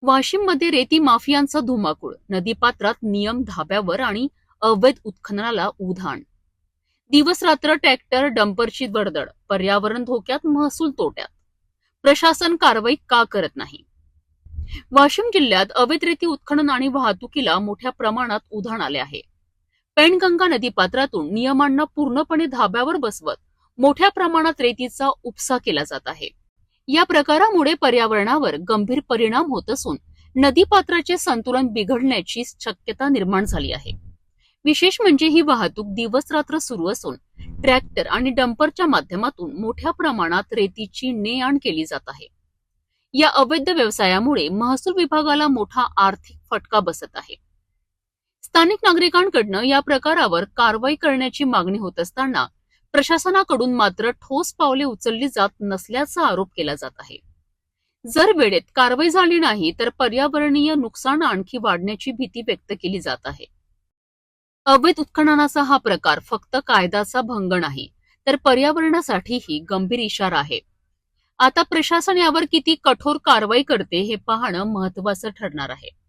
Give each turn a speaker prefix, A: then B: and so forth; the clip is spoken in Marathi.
A: वाशिममध्ये रेती माफियांचा धुमाकूळ, नदीपात्रात नियम धाब्यावर आणि अवैध उत्खननाला उधाण. दिवस रात्र ट्रॅक्टर डंपरची वर्दळ, पर्यावरण धोक्यात, महसूल तोट्यात. प्रशासन कारवाई का करत नाही? वाशिम जिल्ह्यात अवैध रेती उत्खनन आणि वाहतुकीला मोठ्या प्रमाणात उधाण आले आहे. पेणगंगा नदीपात्रातून नियमांना पूर्णपणे धाब्यावर बसवत मोठ्या प्रमाणात रेतीचा उपसा केला जात आहे. या प्रकारामुळे पर्यावरणावर गंभीर परिणाम होत असून नदीपात्राचे संतुलन बिघडण्याची शक्यता निर्माण झाली आहे. विशेष म्हणजे ही वाहतूक दिवस रात्र सुरू असून ट्रॅक्टर आणि डंपरच्या माध्यमातून मोठ्या प्रमाणात रेतीची ने आण केली जात आहे. या अवैध व्यवसायामुळे महसूल विभागाला मोठा आर्थिक फटका बसत आहे. स्थानिक नागरिकांकडून या प्रकारावर कारवाई करण्याची मागणी होत असताना प्रशासनाकडून मात्र ठोस पावले उचलली जात नसल्याचा आरोप केला जात आहे. जर वेळेत कारवाई झाली नाही तर पर्यावरणीय नुकसान आणखी वाढण्याची भीती व्यक्त केली जात आहे. अवैध उत्खननाचा हा प्रकार फक्त कायद्याचा भंग नाही, तर पर्यावरणासाठीही गंभीर इशारा आहे. आता प्रशासन यावर किती कठोर कारवाई करते हे पाहणं महत्त्वाचं ठरणार आहे.